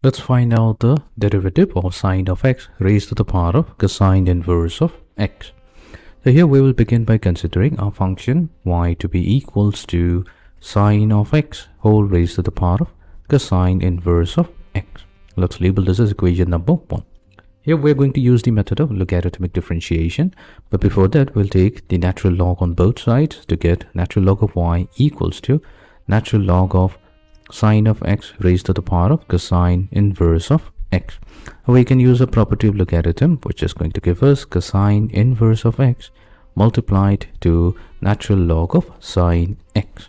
Let's find out the derivative of sine of x raised to the power of cosine inverse of x. So here we will begin by considering our function y to be equals to sine of x whole raised to the power of cosine inverse of x. Let's label this as equation number 1. Here we're going to use the method of logarithmic differentiation, but before that we'll take the natural log on both sides to get natural log of y equals to natural log of sine of x raised to the power of cosine inverse of x. We can use a property of logarithm, which is going to give us cosine inverse of x multiplied to natural log of sine x.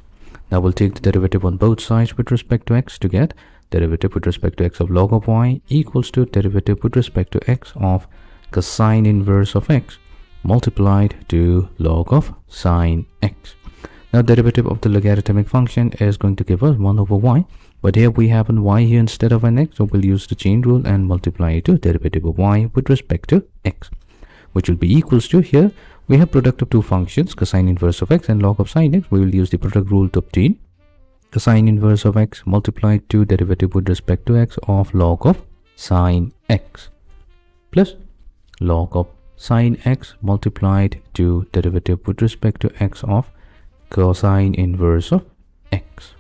Now we'll take the derivative on both sides with respect to x to get derivative with respect to x of log of y equals to derivative with respect to x of cosine inverse of x multiplied to log of sine x. Now derivative of the logarithmic function is going to give us 1 over y, but here we have an y here instead of an x, so we'll use the chain rule and multiply it to derivative of y with respect to x, which will be equals to, here we have product of two functions, cosine inverse of x and log of sine x. We will use the product rule to obtain cosine inverse of x multiplied to derivative with respect to x of log of sine x plus log of sine x multiplied to derivative with respect to x of cosine inverse of x.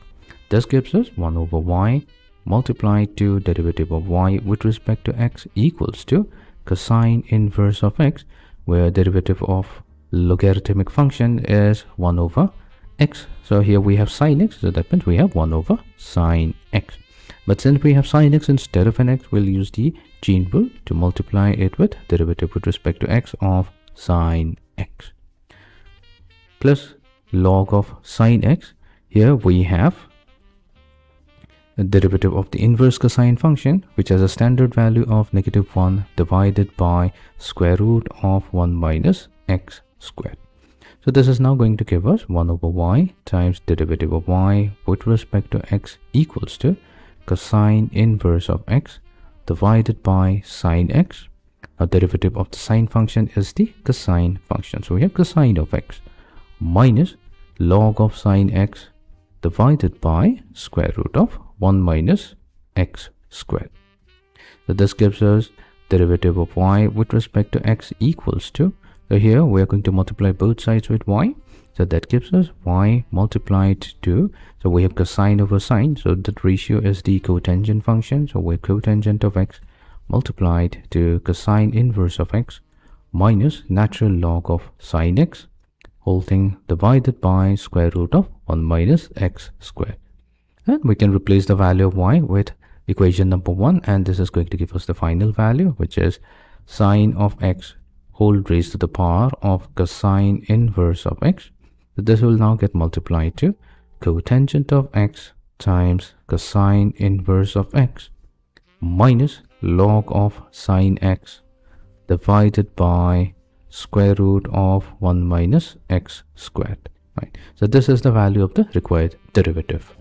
This gives us 1 over y multiplied to derivative of y with respect to x equals to cosine inverse of x, where derivative of logarithmic function is 1 over x. So here we have sine x, so that means we have 1 over sine x. But since we have sine x instead of an x, we'll use the chain rule to multiply it with derivative with respect to x of sine x plus log of sine x. Here we have the derivative of the inverse cosine function, which has a standard value of -1 divided by square root of 1 minus x squared. So this is now going to give us 1 over y times derivative of y with respect to x equals to cosine inverse of x divided by sine x. Our derivative of the sine function is the cosine function. So we have cosine of x minus log of sine x divided by square root of 1 minus x squared. So this gives us derivative of y with respect to x equals to, so here we are going to multiply both sides with y, so that gives us y multiplied to, so we have cosine over sine, so that ratio is the cotangent function, so we're cotangent of x multiplied to cosine inverse of x minus natural log of sine x, whole thing divided by square root of 1 minus x squared. And we can replace the value of y with equation number 1, and this is going to give us the final value, which is sine of x whole raised to the power of cosine inverse of x. So this will now get multiplied to cotangent of x times cosine inverse of x minus log of sine x divided by square root of 1 minus x squared. Right. So this is the value of the required derivative.